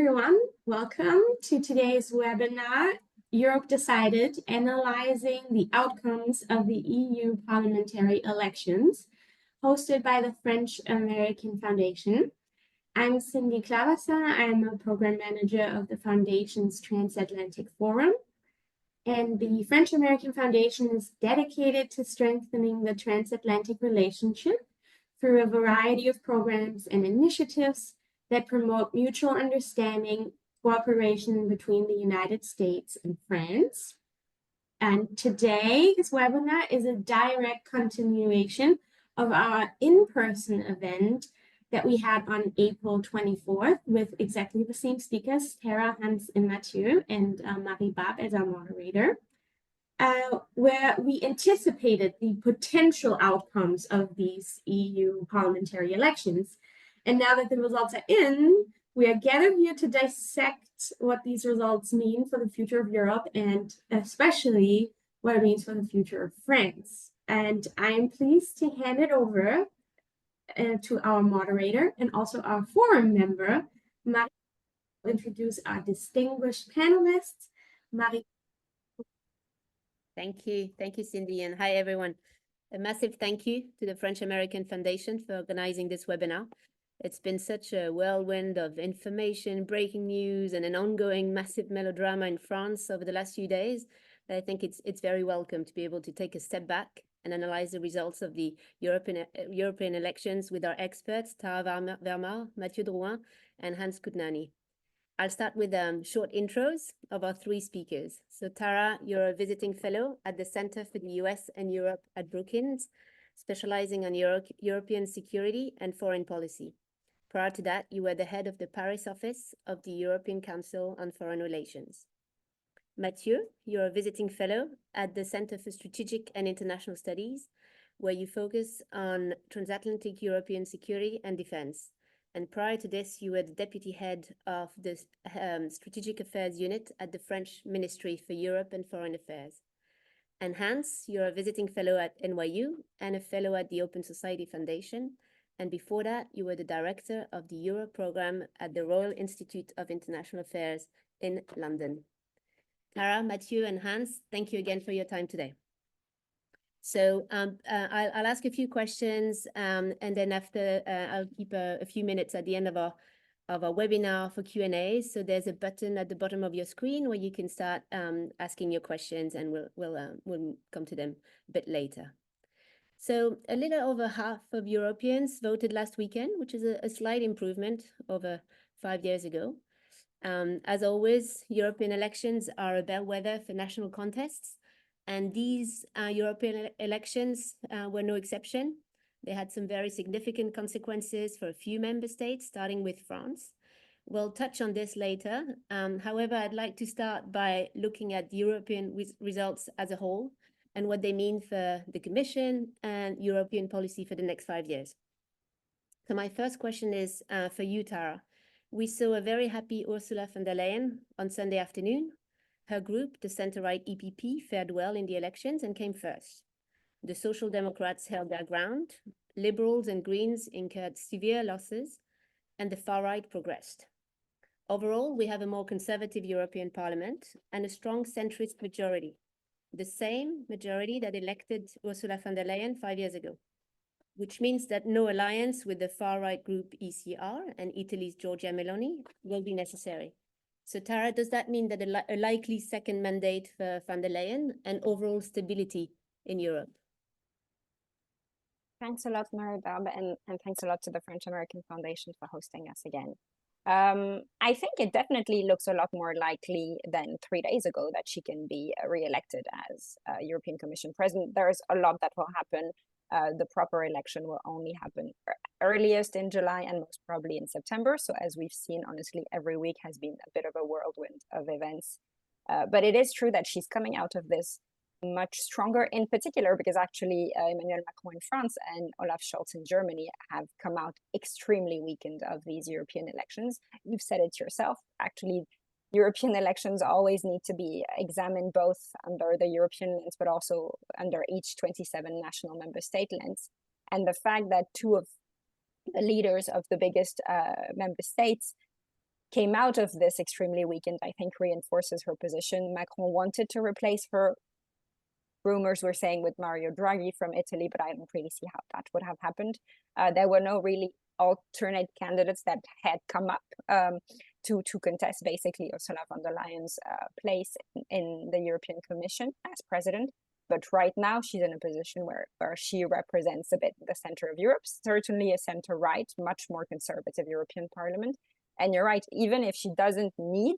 everyone. Welcome to today's webinar, Europe Decided, Analyzing the Outcomes of the EU Parliamentary Elections, hosted by the French-American Foundation. I'm Cindy Clavassa. I'm a program manager of the Foundation's Transatlantic Forum. And the French-American Foundation is dedicated to strengthening the transatlantic relationship through a variety of programs and initiatives that promote mutual understanding, cooperation between the United States and France. And today's webinar is a direct continuation of our in-person event that we had on April 24th with exactly the same speakers, Tara, Hans, and Mathieu, and Marie-Barbe as our moderator, where we anticipated the potential outcomes of these EU parliamentary elections. And now that the results are in, we are gathered here to dissect what these results mean for the future of Europe and especially what it means for the future of France. And I am pleased to hand it over to our moderator and also our forum member, Marie, to introduce our distinguished panelists. Marie. Thank you, Cindy, and hi, everyone. A massive thank you to the French-American Foundation for organizing this webinar. It's been such a whirlwind of information, breaking news, and an ongoing massive melodrama in France over the last few days that I think it's very welcome to be able to take a step back and analyze the results of the European elections with our experts, Tara Varma, Mathieu Droin, and Hans Kundnani. I'll start with short intros of our three speakers. So Tara, you're a visiting fellow at the Center for the US and Europe at Brookings, specializing on European security and foreign policy. Prior to that, you were the head of the Paris office of the European Council on Foreign Relations. Mathieu, you're a visiting fellow at the Center for Strategic and International Studies, where you focus on transatlantic European security and defense. And prior to this, you were the deputy head of the Strategic Affairs Unit at the French Ministry for Europe and Foreign Affairs. And Hans, you're a visiting fellow at NYU and a fellow at the Open Society Foundation. And before that, you were the director of the Euro program at the Royal Institute of International Affairs in London. Tara, Mathieu, and Hans, thank you again for your time today. So I'll ask a few questions, and then after I'll keep a few minutes at the end of our webinar for Q&A. So there's a button at the bottom of your screen where you can start asking your questions, and we'll come to them a bit later. So a little over half of Europeans voted last weekend, which is a slight improvement over 5 years ago. As always, European elections are a bellwether for national contests. And these European elections were no exception. They had some very significant consequences for a few member states, starting with France. We'll touch on this later. However, I'd like to start by looking at the European results as a whole and what they mean for the Commission and European policy for the next 5 years. So my first question is for you, Tara. We saw a very happy Ursula von der Leyen on Sunday afternoon. Her group, the center-right EPP, fared well in the elections and came first. The Social Democrats held their ground, Liberals and Greens incurred severe losses, and the far-right progressed. Overall, we have a more conservative European Parliament and a strong centrist majority, the same majority that elected Ursula von der Leyen 5 years ago, which means that no alliance with the far-right group ECR and Italy's Giorgia Meloni will be necessary. So Tara, does that mean that a likely second mandate for von der Leyen and overall stability in Europe? Thanks a lot, Marie-Barbe, and thanks a lot to the French-American Foundation for hosting us again. I think it definitely looks a lot more likely than 3 days ago that she can be re-elected as European Commission President. There's a lot that will happen. The proper election will only happen earliest in July and most probably in September. So as we've seen, honestly, every week has been a bit of a whirlwind of events. But it is true that she's coming out of this much stronger, in particular, because actually Emmanuel Macron in France and Olaf Scholz in Germany have come out extremely weakened of these European elections. You've said it yourself. Actually, European elections always need to be examined both under the European lens, but also under each 27 national member state lens. And the fact that two of the leaders of the biggest member states came out of this extremely weakened, I think reinforces her position. Macron wanted to replace her. Rumors were saying with Mario Draghi from Italy, but I don't really see how that would have happened. There were no really alternate candidates that had come up to contest basically Ursula von der Leyen's place in the European Commission as president. But right now she's in a position where she represents a bit the center of Europe, certainly a center-right, much more conservative European Parliament. And you're right, even if she doesn't need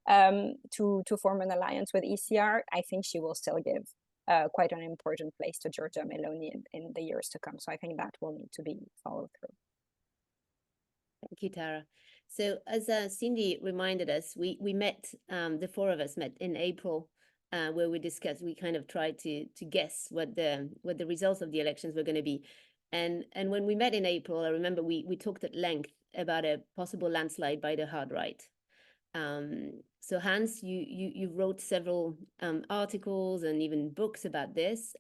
to form an alliance with ECR, I think she will still give quite an important place to Giorgia Meloni in the years to come. So I think that will need to be followed through. Thank you, Tara. So as Cindy reminded us, we met, the four of us met in April, where we kind of tried to guess what the results of the elections were going to be. And when we met in April, I remember we talked at length about a possible landslide by the hard right. So Hans, you wrote several articles and even books about this.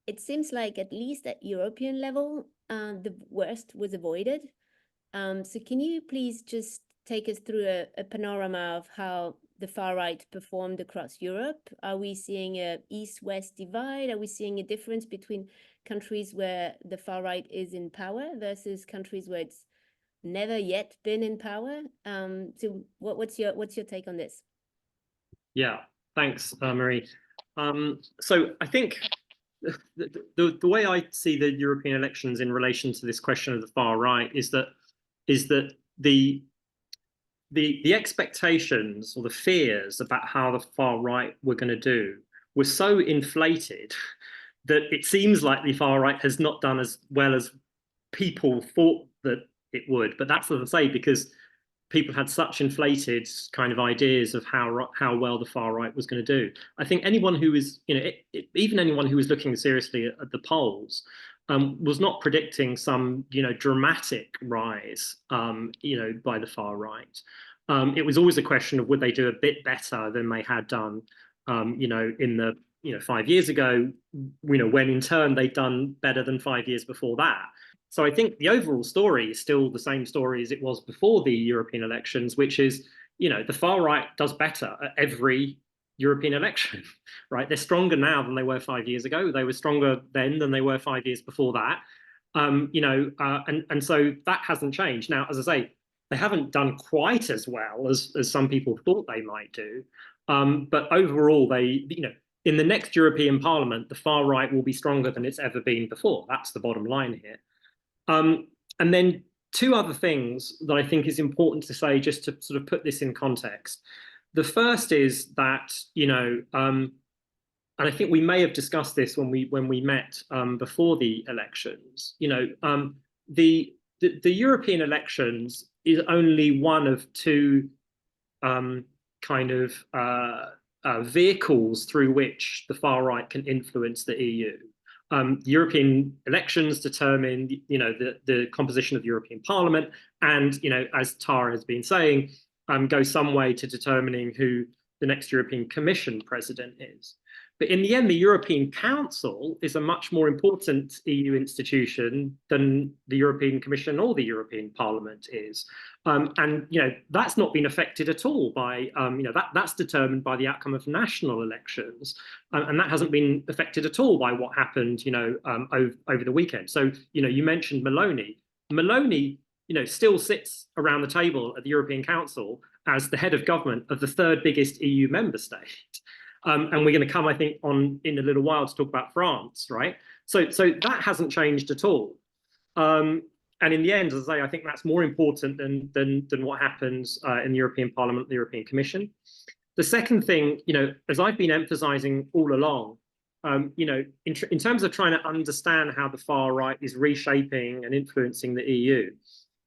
It seems like at least at European level, the worst was avoided. So can you please just take us through a panorama of how the far right performed across Europe? Are we seeing a East-West divide? Are we seeing a difference between countries where the far right is in power versus countries where it's never yet been in power? So what's your take on this? Yeah, thanks, Marie. So I think the way I see the European elections in relation to this question of the far right is that the expectations or the fears about how the far right were going to do were so inflated that it seems like the far right has not done as well as people thought that it would. But that's what I say, because people had such inflated kind of ideas of how well the far right was going to do. I think anyone who is, even anyone who was looking seriously at the polls was not predicting some, dramatic rise, by the far right. It was always a question of would they do a bit better than they had done, in the 5 years ago, when in turn they'd done better than 5 years before that. So I think the overall story is still the same story as it was before the European elections, which is, the far right does better at every European election, right? They're stronger now than they were 5 years ago. They were stronger then than they were 5 years before that. And so that hasn't changed. Now, as I say, they haven't done quite as well as some people thought they might do. But overall, they, in the next European Parliament, the far right will be stronger than it's ever been before. That's the bottom line here. And then two other things that I think is important to say, just to sort of put this in context. The first is that, and I think we may have discussed this when we met before the elections. The European elections is only one of two vehicles through which the far right can influence the EU. European elections determine, the composition of the European Parliament, and, as Tara has been saying, go some way to determining who the next European Commission president is. But in the end, the European Council is a much more important EU institution than the European Commission or the European Parliament is. And, that's not been affected at all by, that's determined by the outcome of national elections. And that hasn't been affected at all by what happened, over the weekend. So, you mentioned Meloni. Meloni, still sits around the table at the European Council as the head of government of the third biggest EU member state. And we're going to come, I think, on in a little while to talk about France, right? So that hasn't changed at all. And in the end, as I say, I think that's more important than what happens in the European Parliament, the European Commission. The second thing, as I've been emphasizing all along, in terms of trying to understand how the far right is reshaping and influencing the EU,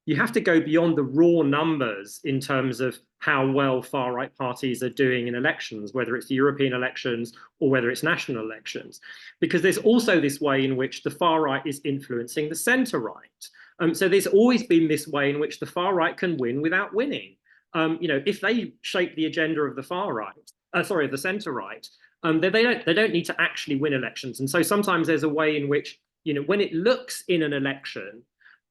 you have to go beyond the raw numbers in terms of how well far-right parties are doing in elections, whether it's the European elections or whether it's national elections. Because there's also this way in which the far-right is influencing the centre-right. So there's always been this way in which the far-right can win without winning. If they shape the agenda of the far-right, of the centre-right, they don't need to actually win elections. And so sometimes there's a way in which, when it looks in an election,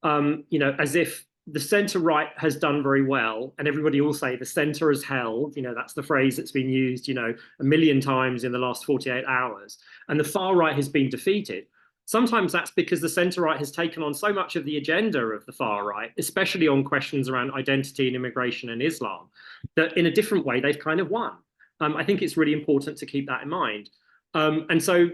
as if the centre right has done very well, and everybody will say the centre has held. That's the phrase that's been used, a million times in the last 48 hours, and the far right has been defeated. Sometimes that's because the centre right has taken on so much of the agenda of the far right, especially on questions around identity and immigration and Islam, that in a different way they've kind of won. I think it's really important to keep that in mind. And so,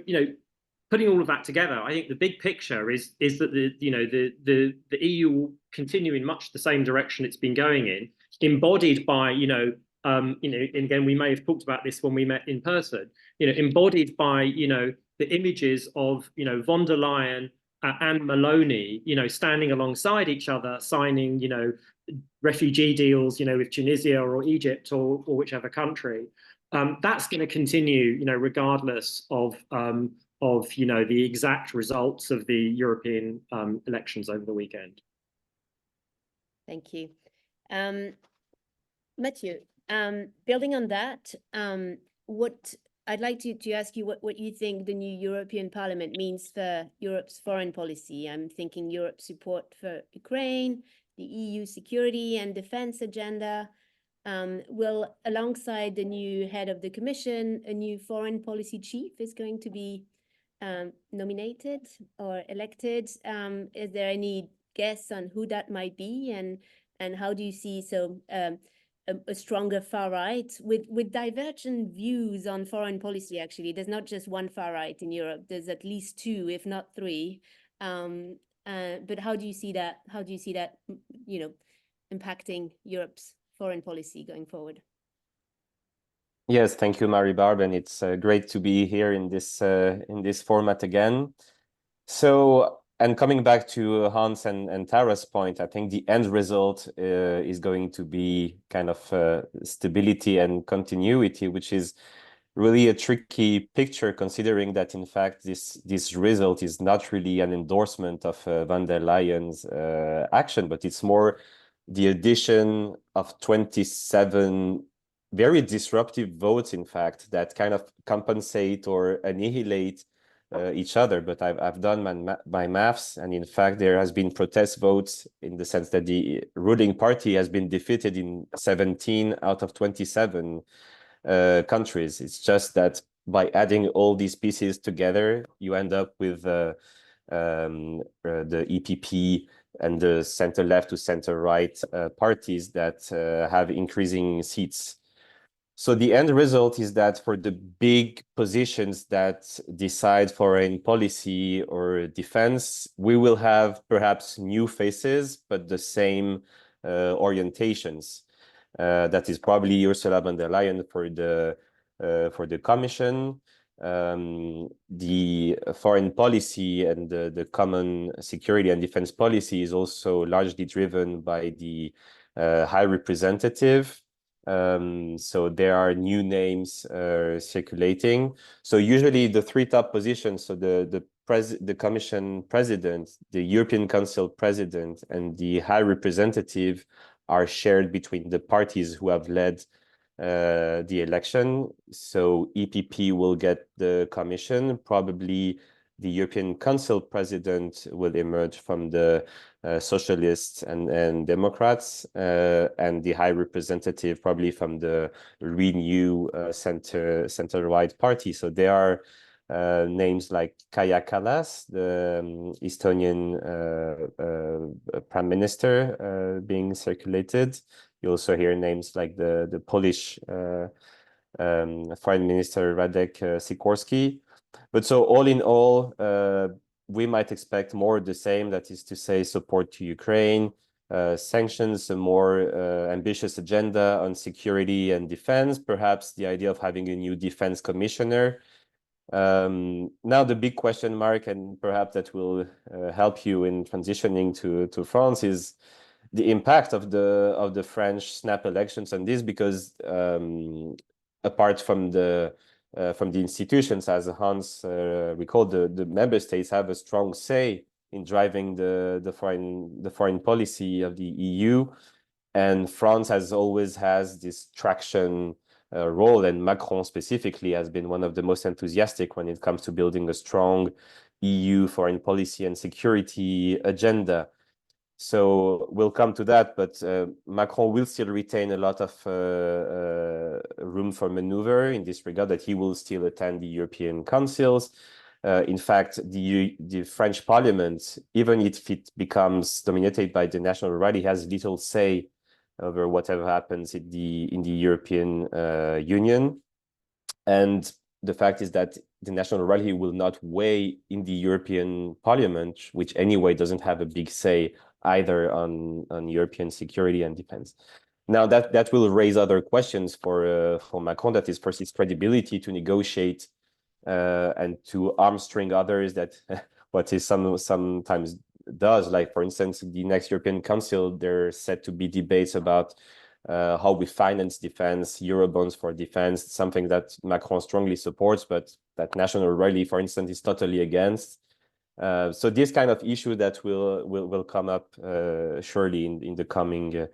putting all of that together, I think the big picture is that the EU will continue in much the same direction it's been going in, embodied by again, we may have talked about this when we met in person, embodied by the images of von der Leyen and Maloney, standing alongside each other, signing refugee deals, with Tunisia or Egypt or whichever country. That's going to continue, regardless of the exact results of the European elections over the weekend. Thank you. Mathieu, building on that, what I'd like to ask you what you think the new European Parliament means for Europe's foreign policy. I'm thinking Europe's support for Ukraine, the EU security and defense agenda. Will, alongside the new head of the Commission, a new foreign policy chief is going to be nominated or elected. Is there any guess on who that might be, and how do you see a stronger far right with divergent views on foreign policy? Actually, there's not just one far right in Europe. There's at least two, if not three. But how do you see that? How do you see that, impacting Europe's foreign policy going forward? Yes, thank you, Marie-Barbe, and it's great to be here in this format again. So, and coming back to Hans and Tara's point, I think the end result is going to be kind of stability and continuity, which is really a tricky picture, considering that in fact this result is not really an endorsement of von der Leyen's action, but it's more the addition of 27 very disruptive votes, in fact, that kind of compensate or annihilate each other. But I've done my maths, and in fact, there has been protest votes in the sense that the ruling party has been defeated in 17 out of 27 countries. It's just that by adding all these pieces together, you end up with the EPP and the center-left to center-right parties that have increasing seats. So the end result is that for the big positions that decide foreign policy or defense, we will have perhaps new faces, but the same orientations. That is probably Ursula von der Leyen for the Commission. The foreign policy and the common security and defense policy is also largely driven by the High Representative. So there are new names circulating. So usually the three top positions, so the Commission President, the European Council President, and the High Representative are shared between the parties who have led the election. So EPP will get the Commission. Probably the European Council President will emerge from the Socialists and Democrats, and the High Representative probably from the Renew center-right party. So there are names like Kaja Kallas, the Estonian Prime Minister, being circulated. You also hear names like the Polish Foreign Minister Radek Sikorski. But so all in all, we might expect more of the same, that is to say, support to Ukraine, sanctions, a more ambitious agenda on security and defense, perhaps the idea of having a new defense commissioner. Now the big question mark, and perhaps that will help you in transitioning to France, is the impact of the French snap elections on this, because apart from the institutions, as Hans recalled, the member states have a strong say in driving the foreign policy of the EU, and France has this traction role, and Macron specifically has been one of the most enthusiastic when it comes to building a strong EU foreign policy and security agenda. So we'll come to that, but Macron will still retain a lot of room for maneuver in this regard, that he will still attend the European councils. In fact, the French Parliament, even if it becomes dominated by the National Rally, has little say over whatever happens in the European Union. And the fact is that the National Rally will not weigh in the European Parliament, which anyway doesn't have a big say either on European security and defense. Now that will raise other questions for Macron. That is first his credibility to negotiate and to arm string others. That what he sometimes does. Like for instance, the next European Council, there are said to be debates about how we finance defense, Eurobonds for defense, something that Macron strongly supports, but that National Rally, for instance, is totally against. So this kind of issue that will come up surely in the coming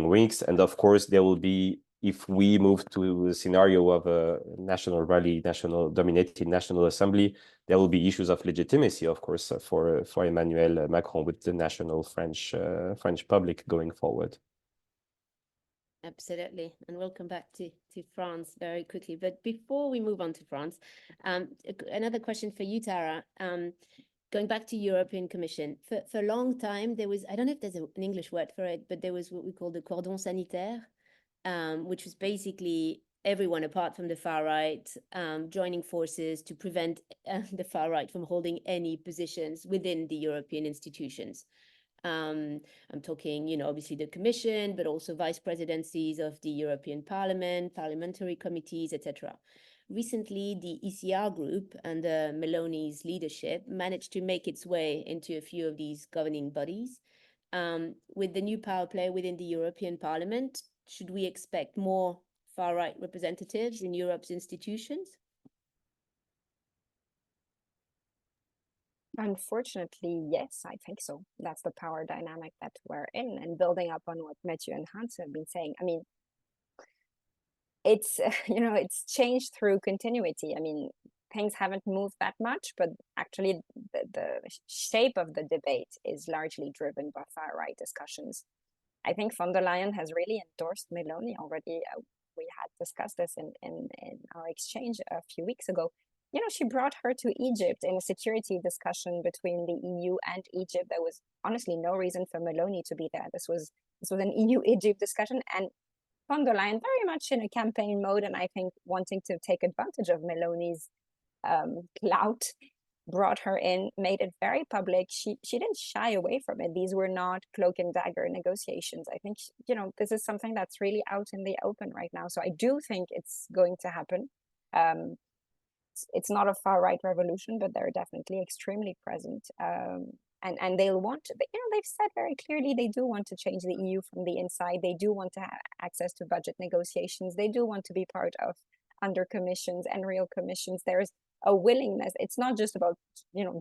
weeks, and of course there will be, if we move to a scenario of a National Rally, dominated National Assembly, there will be issues of legitimacy, of course, for Emmanuel Macron with the national French public going forward. Absolutely. And we'll come back to France very quickly. But before we move on to France, another question for you, Tara. Going back to European Commission, for a long time, there was, I don't know if there's an English word for it, but there was what we call the cordon sanitaire, which was basically everyone apart from the far right joining forces to prevent the far right from holding any positions within the European institutions. I'm talking, obviously the Commission, but also vice presidencies of the European Parliament, parliamentary committees, etc. Recently, the ECR group under Meloni's leadership managed to make its way into a few of these governing bodies. With the new power play within the European Parliament, should we expect more far-right representatives in Europe's institutions? Unfortunately, yes, I think so. That's the power dynamic that we're in. And building up on what Mathieu and Hans have been saying, I mean, it's, it's changed through continuity. I mean, things haven't moved that much, but actually the shape of the debate is largely driven by far-right discussions. I think von der Leyen has really endorsed Meloni already. We had discussed this in our exchange a few weeks ago. She brought her to Egypt in a security discussion between the EU and Egypt. There was honestly no reason for Meloni to be there. This was an EU-Egypt discussion, and von der Leyen very much in a campaign mode, and I think wanting to take advantage of Meloni's clout, brought her in, made it very public. She didn't shy away from it. These were not cloak and dagger negotiations. I think, this is something that's really out in the open right now. So I do think it's going to happen. It's not a far-right revolution, but they're definitely extremely present. And they'll want to, they've said very clearly they do want to change the EU from the inside. They do want to have access to budget negotiations. They do want to be part of under commissions and real commissions. There's a willingness. It's not just about,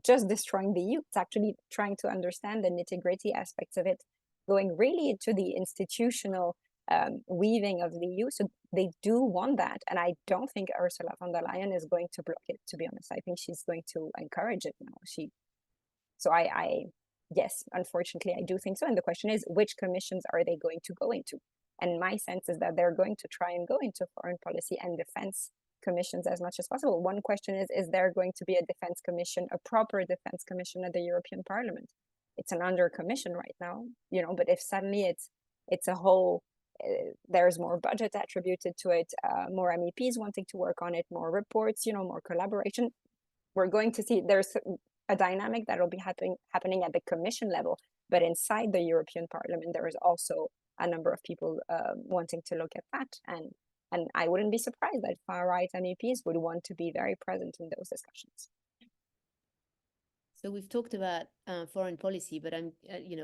just destroying the EU. It's actually trying to understand the nitty-gritty aspects of it, going really into the institutional weaving of the EU. So they do want that. And I don't think Ursula von der Leyen is going to block it, to be honest. I think she's going to encourage it now. Yes, unfortunately, I do think so. And the question is, which commissions are they going to go into? And my sense is that they're going to try and go into foreign policy and defense commissions as much as possible. One question is there going to be a defense commission, a proper defense commission at the European Parliament? It's an under commission right now, but if suddenly it's a whole, there's more budget attributed to it, more MEPs wanting to work on it, more reports, more collaboration, we're going to see there's a dynamic that will be happening at the commission level, but inside the European Parliament, there is also a number of people wanting to look at that. And I wouldn't be surprised that far-right MEPs would want to be very present in those discussions. So we've talked about foreign policy, but I'm,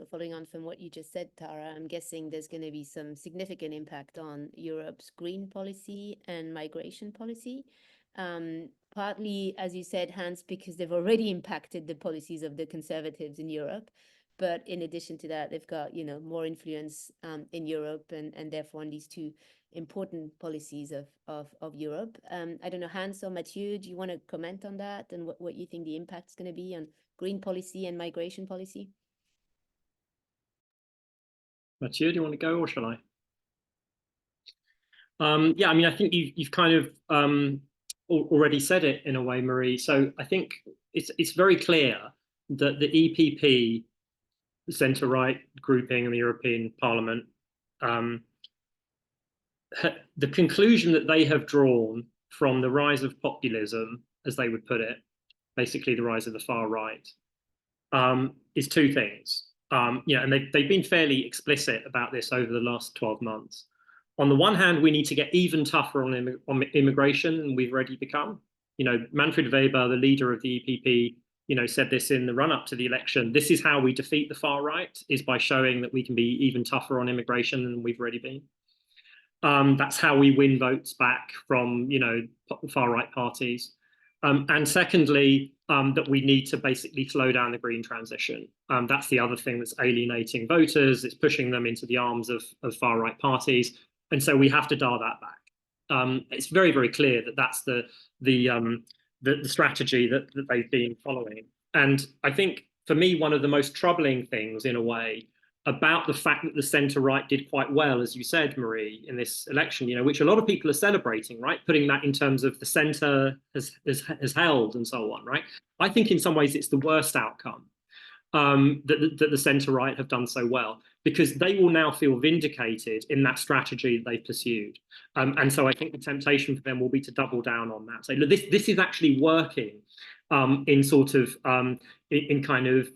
following on from what you just said, Tara, I'm guessing there's going to be some significant impact on Europe's green policy and migration policy. Partly, as you said, Hans, because they've already impacted the policies of the conservatives in Europe. But in addition to that, they've got, more influence in Europe and therefore on these two important policies of Europe. I don't know, Hans or Mathieu, do you want to comment on that and what you think the impact is going to be on green policy and migration policy? Mathieu, do you want to go or shall I? Yeah, I mean, I think you've kind of already said it in a way, Marie. So I think it's very clear that the EPP, the centre-right grouping in the European Parliament, the conclusion that they have drawn from the rise of populism, as they would put it, basically the rise of the far right, is two things. And they've been fairly explicit about this over the last 12 months. On the one hand, we need to get even tougher on immigration than we've already become. Manfred Weber, the leader of the EPP, said this in the run-up to the election. This is how we defeat the far right, is by showing that we can be even tougher on immigration than we've already been. That's how we win votes back from, far right parties. And secondly, that we need to basically slow down the green transition. That's the other thing that's alienating voters. It's pushing them into the arms of far right parties. And so we have to dial that back. It's very, very clear that that's the strategy that they've been following. And I think, for me, one of the most troubling things, in a way, about the fact that the centre-right did quite well, as you said, Marie, in this election, which a lot of people are celebrating, right? Putting that in terms of the centre has held and so on, right? I think in some ways it's the worst outcome, that the centre-right have done so well, because they will now feel vindicated in that strategy that they've pursued. And so I think the temptation for them will be to double down on that. So look, this is actually working in sort of in kind of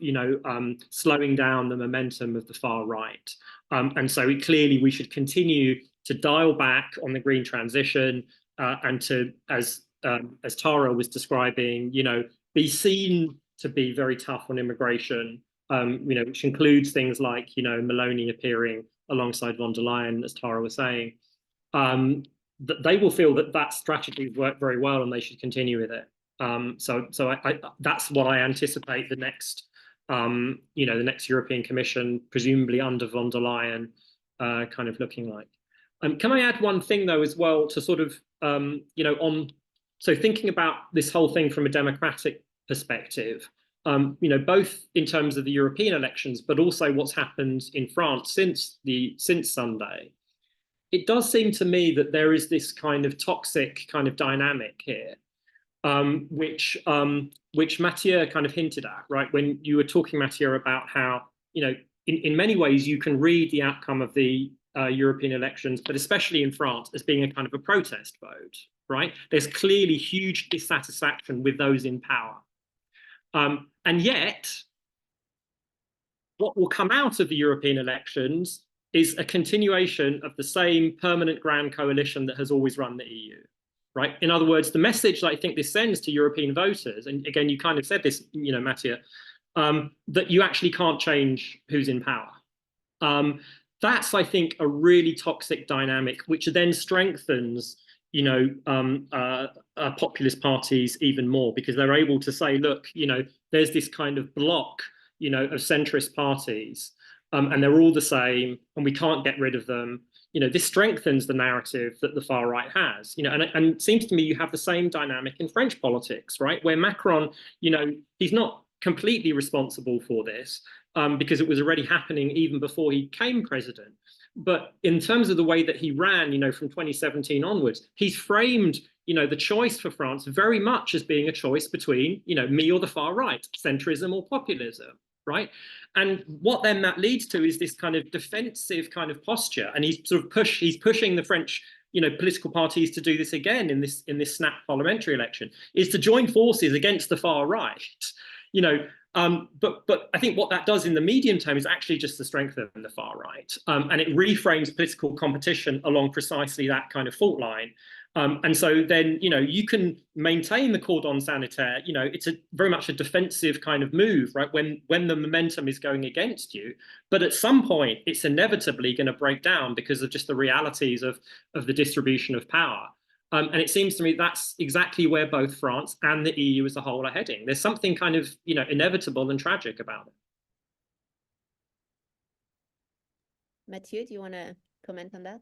slowing down the momentum of the far right, and so clearly we should continue to dial back on the green transition, and to, as Tara was describing, be seen to be very tough on immigration, which includes things like Meloni appearing alongside von der Leyen, as Tara was saying. That they will feel that strategy has worked very well and they should continue with it. So I that's what I anticipate the next European Commission, presumably under von der Leyen, kind of looking like. Can I add one thing though as well, to sort of so thinking about this whole thing from a democratic perspective, both in terms of the European elections, but also what's happened in France since Sunday. It does seem to me that there is this kind of toxic kind of dynamic here, which Mathieu kind of hinted at, right? When you were talking, Mathieu, about how, in many ways you can read the outcome of the European elections, but especially in France, as being a kind of a protest vote, right? There's clearly huge dissatisfaction with those in power. And yet, what will come out of the European elections is a continuation of the same permanent grand coalition that has always run the EU. Right. In other words, the message that I think this sends to European voters, and again, you kind of said this, Mathieu, that you actually can't change who's in power. That's, I think, a really toxic dynamic, which then strengthens, populist parties even more, because they're able to say, look, there's this kind of block, of centrist parties, and they're all the same, and we can't get rid of them. This strengthens the narrative that the far right has, and it seems to me you have the same dynamic in French politics, right? Where Macron, he's not completely responsible for this, because it was already happening even before he became president. But in terms of the way that he ran, from 2017 onwards, he's framed, the choice for France very much as being a choice between, me or the far right, centrism or populism. Right. And what then that leads to is this kind of defensive kind of posture. And he's pushing the French, political parties to do this again in this snap parliamentary election, is to join forces against the far right. But I think what that does in the medium term is actually just to strengthen the far right. And it reframes political competition along precisely that kind of fault line. And so then, you can maintain the cordon sanitaire, it's very much a defensive kind of move, right? When the momentum is going against you, but at some point it's inevitably going to break down because of just the realities of the distribution of power. And it seems to me that's exactly where both France and the EU as a whole are heading. There's something kind of, inevitable and tragic about it. Mathieu, do you want to comment on that?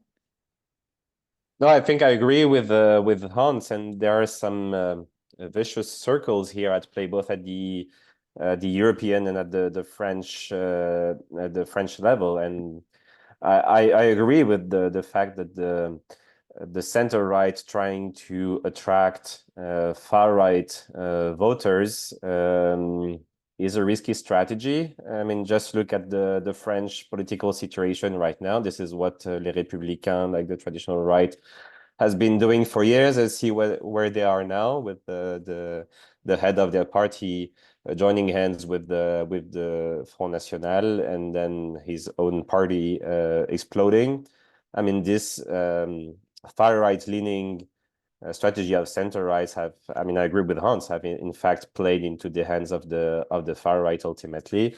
No, I think I agree with Hans, and there are some vicious circles here at play, both at the European and at the French level. And I agree with the fact that the center right trying to attract far right voters is a risky strategy. I mean, just look at the French political situation right now. This is what Les Républicains, like the traditional right, has been doing for years, and see where they are now with the head of their party joining hands with the Front National, and then his own party exploding. I mean, this far right leaning strategy of center rights have, I mean, I agree with Hans, have in fact played into the hands of the far right ultimately.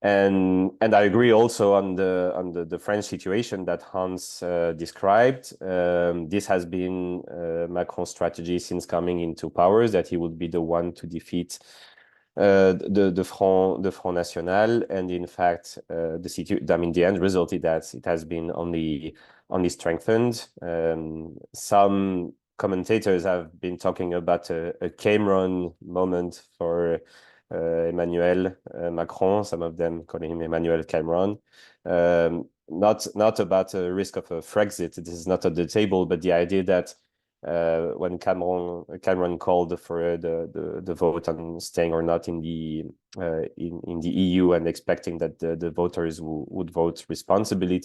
And I agree also on the French situation that Hans described. This has been Macron's strategy since coming into powers, that he would be the one to defeat the Front National, and in fact, the end result is that it has been only strengthened. Some commentators have been talking about a Cameron moment for Emmanuel Macron. Some of them calling him Emmanuel Cameron. Not about a risk of a Frexit. This is not at the table, but the idea that when Cameron called for the vote on staying or not in the EU, and expecting that the voters would vote responsibly,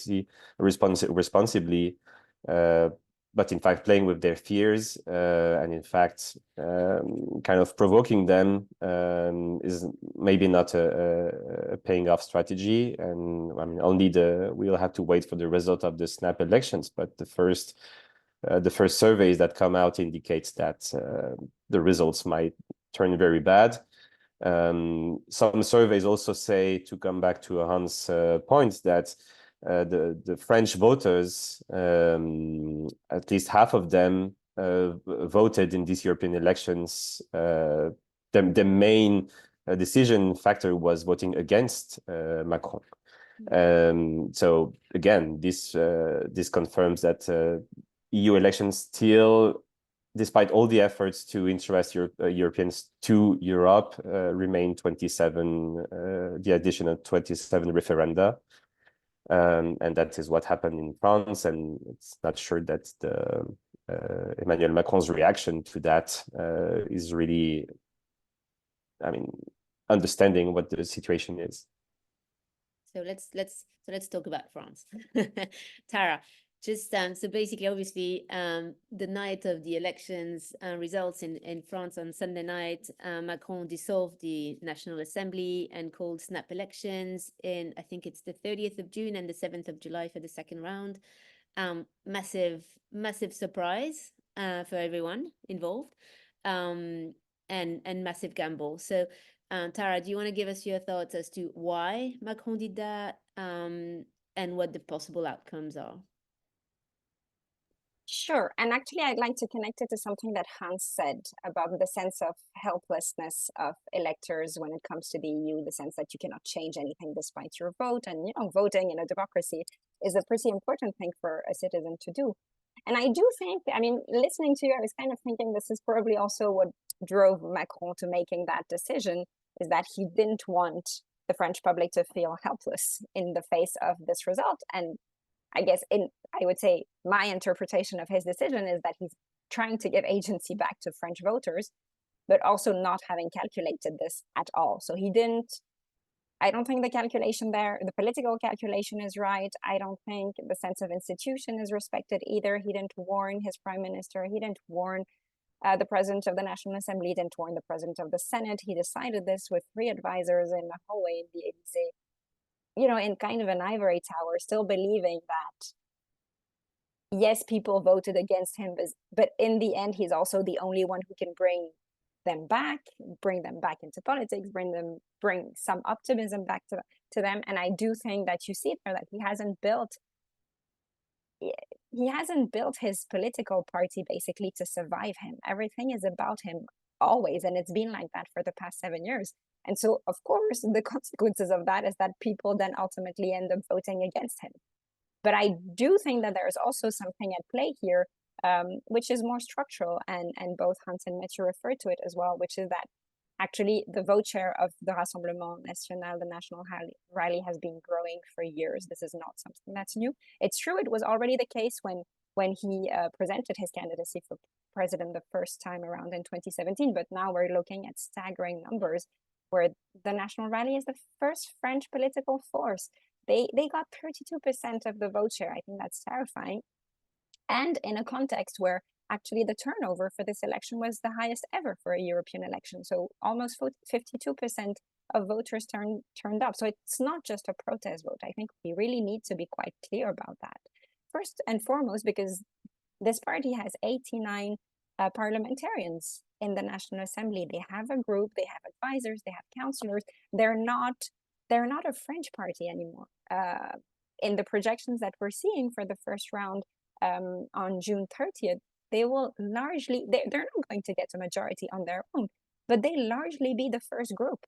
but in fact playing with their fears and in fact kind of provoking them is maybe not a paying off strategy. And I mean, we'll have to wait for the result of the snap elections, but the first surveys that come out indicates that the results might turn very bad. Some surveys also say, to come back to Hans' point, that the French voters, at least half of them, voted in these European elections. The main decision factor was voting against Macron. So again, this confirms that EU elections still, despite all the efforts to interest Europeans to Europe, remain 27, the addition of 27 referenda. And that is what happened in France, and it's not sure that Emmanuel Macron's reaction to that is really, I mean, understanding what the situation is. So let's talk about France. Tara, just so basically, obviously, the night of the elections results in France on Sunday night, Macron dissolved the National Assembly and called snap elections in, I think it's the 30th of June and the 7th of July for the second round. Massive surprise for everyone involved, and massive gamble. So Tara, do you want to give us your thoughts as to why Macron did that, and what the possible outcomes are? Sure. And actually, I'd like to connect it to something that Hans said about the sense of helplessness of electors when it comes to the EU, the sense that you cannot change anything despite your vote. And, you know, voting in a democracy is a pretty important thing for a citizen to do. And I do think, I mean, listening to you, I was kind of thinking this is probably also what drove Macron to making that decision, is that he didn't want the French public to feel helpless in the face of this result. And I guess I would say my interpretation of his decision is that he's trying to give agency back to French voters, but also not having calculated this at all. So I don't think the calculation there, the political calculation is right. I don't think the sense of institution is respected either. He didn't warn his prime minister. He didn't warn the president of the National Assembly. He didn't warn the president of the Senate. He decided this with 3 advisors in the hallway in the Élysée, you know, in kind of an ivory tower, still believing that, yes, people voted against him, but in the end, he's also the only one who can bring them back into politics, bring some optimism back to them. And I do think that you see there that he hasn't built his political party basically to survive him. Everything is about him always, and it's been like that for the past 7 years. And so, of course, the consequences of that is that people then ultimately end up voting against him. But I do think that there is also something at play here, which is more structural, and both Hans and Mathieu referred to it as well, which is that Actually, the vote share of the Rassemblement National, the National Rally, has been growing for years. This is not something that's new. It's true, it was already the case when he presented his candidacy for president the first time around in 2017, but now we're looking at staggering numbers where the National Rally is the first French political force. They got 32% of the vote share. I think that's terrifying. And in a context where actually the turnover for this election was the highest ever for a European election. So almost 52% of voters turned up. So it's not just a protest vote. I think we really need to be quite clear about that. First and foremost, because this party has 89 parliamentarians in the National Assembly. They have a group, they have advisors, they have councillors. They're not a French party anymore. In the projections that we're seeing for the first round on June 30th, they will largely, they're not going to get a majority on their own, but they largely be the first group.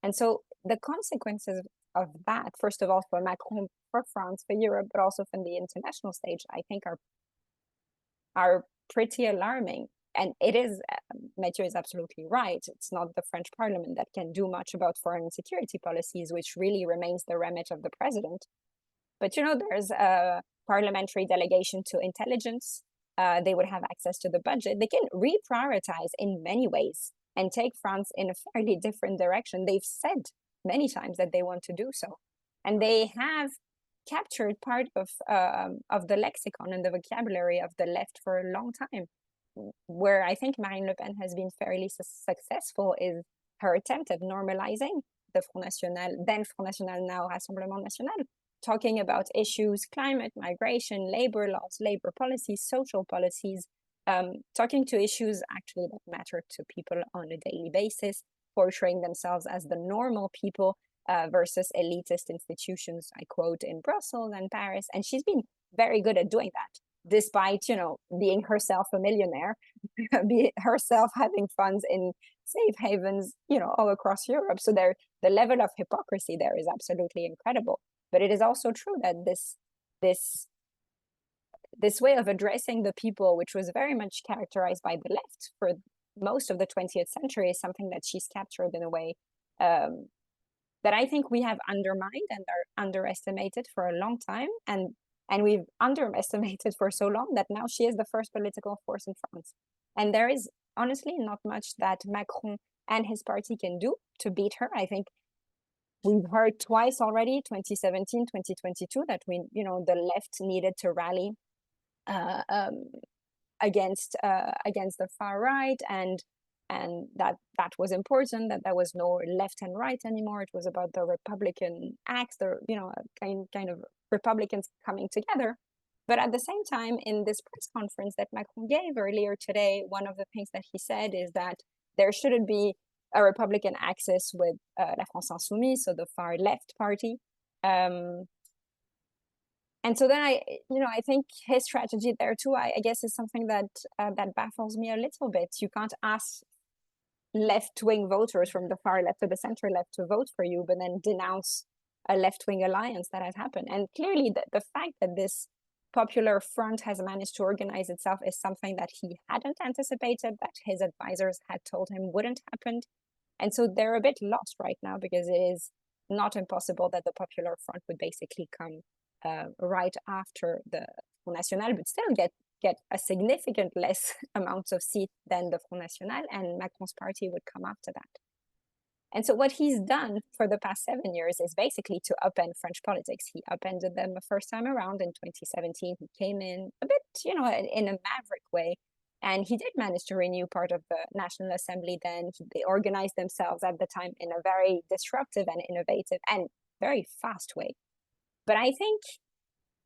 And so the consequences of that, first of all, for Macron, for France, for Europe, but also from the international stage, I think are pretty alarming. And it is, Mathieu is absolutely right. It's not the French parliament that can do much about foreign and security policies, which really remains the remit of the president. But, you know, there's a parliamentary delegation to intelligence. They would have access to the budget. They can reprioritize in many ways and take France in a fairly different direction. They've said many times that they want to do so. And they have captured part of the lexicon and the vocabulary of the left for a long time. Where I think Marine Le Pen has been fairly successful is her attempt at normalizing the Front National, then Front National, now Rassemblement National, talking about issues, climate, migration, labor laws, labor policies, social policies, talking to issues actually that matter to people on a daily basis, portraying themselves as the normal people versus elitist institutions, I quote, in Brussels and Paris. And she's been very good at doing that, despite, you know, being herself a millionaire, herself having funds in safe havens, you know, all across Europe. So the level of hypocrisy there is absolutely incredible. But it is also true that this way of addressing the people, which was very much characterized by the left for most of the 20th century, is something that she's captured in a way that I think we have undermined and are underestimated for a long time. And we've underestimated for so long that now she is the first political force in France. And there is honestly not much that Macron and his party can do to beat her. I think we've heard twice already, 2017, 2022, that the left needed to rally against the far right, and that was important, that there was no left and right anymore. It was about the Republican acts, kind of Republicans coming together. But at the same time, in this press conference that Macron gave earlier today, one of the things that he said is that there shouldn't be a Republican axis with La France Insoumise, so the far left party. And so then I think his strategy there too, I guess, is something that baffles me a little bit. You can't ask left-wing voters from the far left or the center left to vote for you, but then denounce a left-wing alliance that has happened. And clearly the fact that this Popular Front has managed to organize itself is something that he hadn't anticipated, that his advisors had told him wouldn't happen. And so they're a bit lost right now, because it is not impossible that the Popular Front would basically come right after the Front National, but still get a significant less amount of seats than the Front National, and Macron's party would come after that. And so what he's done for the past 7 years is basically to upend French politics. He upended them the first time around in 2017. He came in a bit, in a maverick way. And he did manage to renew part of the National Assembly then. They organized themselves at the time in a very disruptive and innovative and very fast way. But I think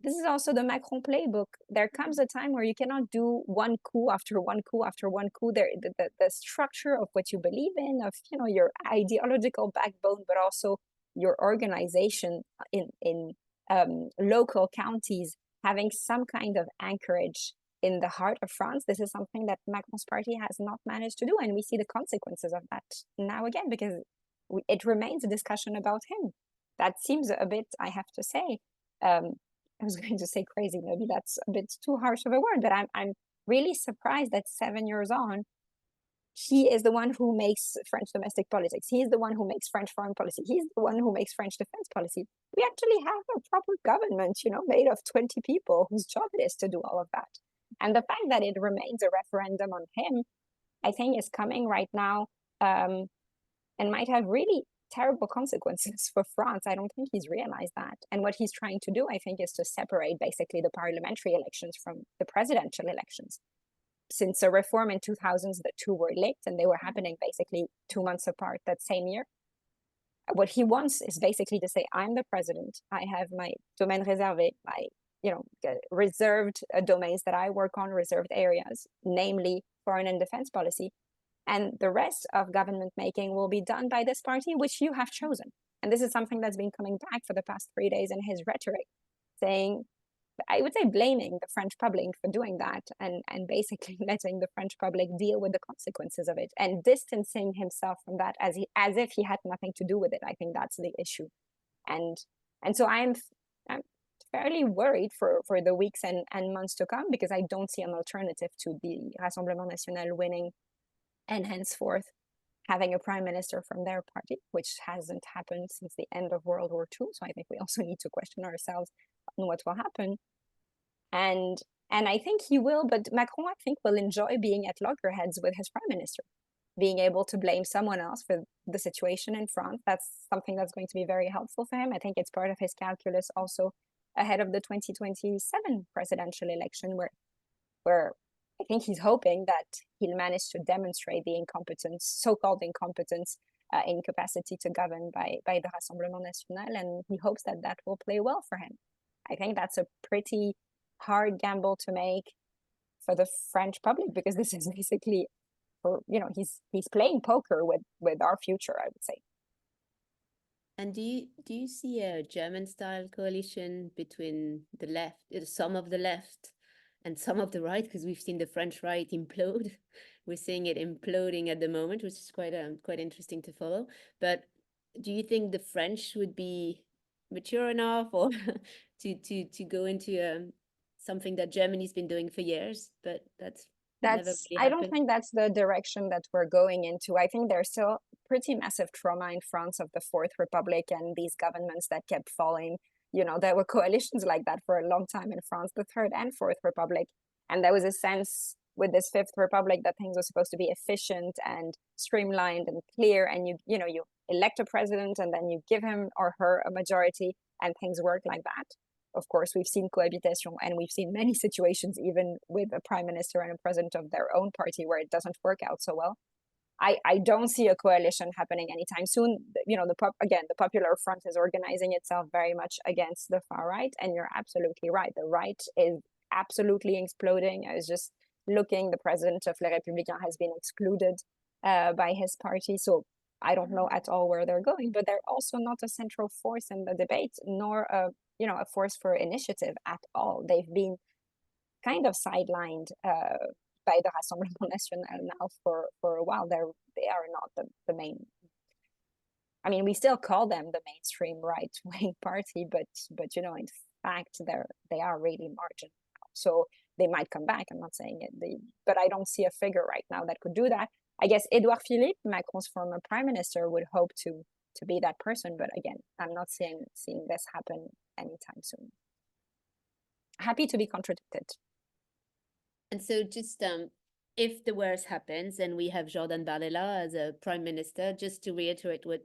this is also the Macron playbook. There comes a time where you cannot do one coup after one coup after one coup. The structure of what you believe in, of your ideological backbone, but also your organization in local counties, having some kind of anchorage in the heart of France. This is something that Macron's party has not managed to do, and we see the consequences of that now again, because it remains a discussion about him. That seems a bit, I have to say, I was going to say crazy, maybe that's a bit too harsh of a word, but I'm really surprised that 7 years on, he is the one who makes French domestic politics. He is the one who makes French foreign policy. He's the one who makes French defense policy. We actually have a proper government, you know, made of 20 people whose job it is to do all of that. And the fact that it remains a referendum on him, I think, is coming right now, and might have really terrible consequences for France. I don't think he's realized that. And what he's trying to do, I think, is to separate basically the parliamentary elections from the presidential elections. Since the reform in 2000s, the two were linked and they were happening basically 2 months apart that same year. What he wants is basically to say, I'm the president. I have my domaine réservé, my, you know, reserved domains that I work on, reserved areas, namely foreign and defense policy. And the rest of government making will be done by this party, which you have chosen. And this is something that's been coming back for the past 3 days in his rhetoric, saying, I would say, blaming the French public for doing that, and basically letting the French public deal with the consequences of it and distancing himself from that as if he had nothing to do with it. I think that's the issue. And so I'm fairly worried for the weeks and months to come, because I don't see an alternative to the Rassemblement National winning and henceforth having a prime minister from their party, which hasn't happened since the end of World War II. So I think we also need to question ourselves on what will happen. And I think he will, but Macron, I think, will enjoy being at loggerheads with his prime minister, being able to blame someone else for the situation in France. That's something that's going to be very helpful for him. I think it's part of his calculus also ahead of the 2027 presidential election, where I think he's hoping that he'll manage to demonstrate the incompetence, so-called incompetence, incapacity to govern by the Rassemblement National, and he hopes that that will play well for him. I think that's a pretty hard gamble to make for the French public, because this is basically, for, you know, he's playing poker with our future, I would say. And do you see a German-style coalition between the left, some of the left, and some of the right? Because we've seen the French right implode. We're seeing it imploding at the moment, which is quite interesting to follow. But do you think the French would be mature enough or to go into something that Germany's been doing for years, but that's never really I don't happened? think that's the direction that we're going into. I think there's still pretty massive trauma in France of the Fourth Republic and these governments that kept falling. You know, there were coalitions like that for a long time in France, the Third and Fourth Republic. And there was a sense with this Fifth Republic that things were supposed to be efficient and streamlined and clear. And you elect a president and then you give him or her a majority and things work like that. Of course, we've seen cohabitation and we've seen many situations, even with a prime minister and a president of their own party, where it doesn't work out so well. I don't see a coalition happening anytime soon. You know, the Popular Front is organizing itself very much against the far right. And you're absolutely right. The right is absolutely exploding. I was just looking, the president of Les Républicains has been excluded by his party. So I don't know at all where they're going, but they're also not a central force in the debate, nor a force for initiative at all. They've been kind of sidelined by the Rassemblement National now for a while. They are not the main. I mean, we still call them the mainstream right-wing party, but you know, in fact, they are really marginal. So they might come back. I'm not saying it, but I don't see a figure right now that could do that. I guess Edouard Philippe, Macron's former prime minister, would hope to be that person, but again, I'm not seeing this happen anytime soon. Happy to be contradicted. And so just if the worst happens and we have Jordan Bardella as a prime minister, just to reiterate what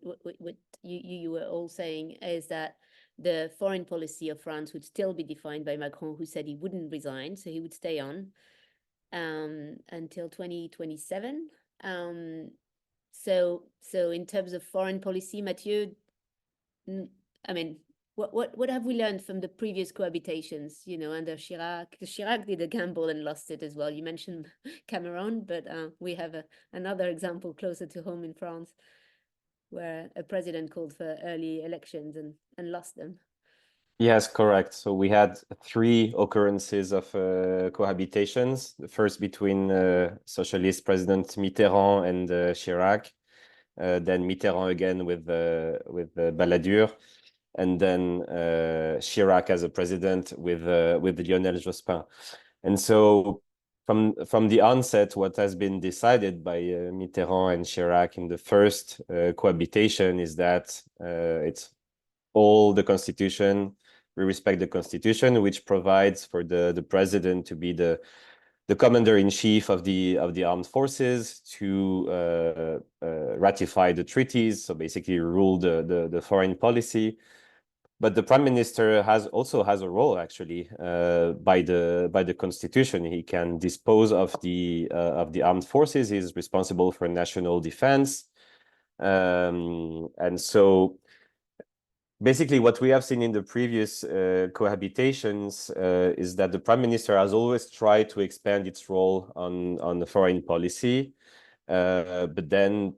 you were all saying, is that the foreign policy of France would still be defined by Macron, who said he wouldn't resign, so he would stay on until 2027. So in terms of foreign policy, Mathieu, I mean, what have we learned from the previous cohabitations, you know, under Chirac? Chirac did a gamble and lost it as well. You mentioned Cameroon, but we have another example closer to home in France, where a president called for early elections and lost them. Yes, correct. So we had 3 occurrences of cohabitations. The first between socialist President Mitterrand and Chirac, then Mitterrand again with Balladur, and then Chirac as a president with Lionel Jospin. And so from the onset, what has been decided by Mitterrand and Chirac in the first cohabitation is that it's all the constitution. We respect the constitution, which provides for the president to be the commander-in-chief of the armed forces, to ratify the treaties, so basically rule the foreign policy. But the prime minister also has a role, actually, by the constitution. He can dispose of the armed forces. He's responsible for national defense, and so basically what we have seen in the previous cohabitations is that the prime minister has always tried to expand its role on the foreign policy, but then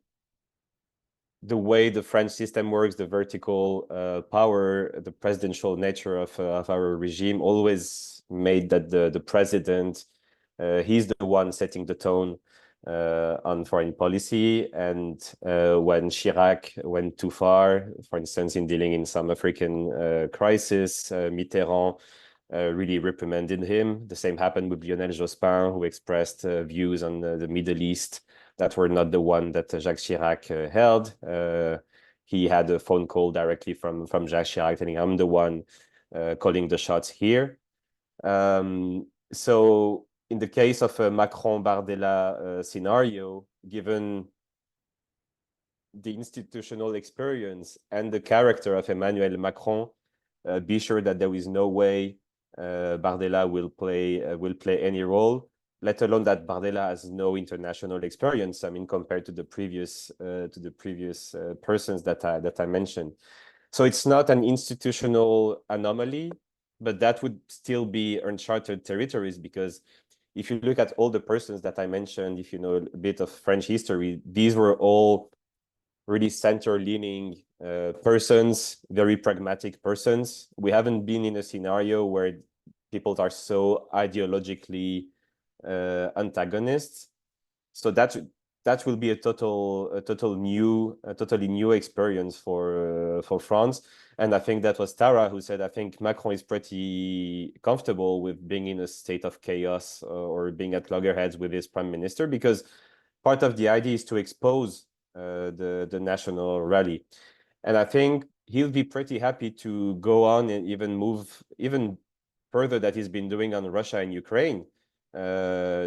the way the French system works, the vertical power, the presidential nature of our regime always made that the president, he's the one setting the tone on foreign policy. And when Chirac went too far, for instance, in dealing in some African crisis, Mitterrand really reprimanded him. The same happened with Lionel Jospin, who expressed views on the Middle East that were not the one that Jacques Chirac held. He had a phone call directly from Jacques Chirac telling I'm the one calling the shots here. So in the case of a Macron-Bardella scenario, given the institutional experience and the character of Emmanuel Macron, be sure that there is no way Bardella will play any role, let alone that Bardella has no international experience. I mean, compared to the previous persons that I mentioned. So it's not an institutional anomaly, but that would still be uncharted territories, because if you look at all the persons that I mentioned, if you know a bit of French history, these were all really center-leaning persons, very pragmatic persons. We haven't been in a scenario where people are so ideologically antagonists. So that will be a totally new experience for France. And I think that was Tara who said, I think Macron is pretty comfortable with being in a state of chaos or being at loggerheads with his prime minister, because part of the idea is to expose the national rally. And I think he'll be pretty happy to go on and even move even further that he's been doing on Russia and Ukraine,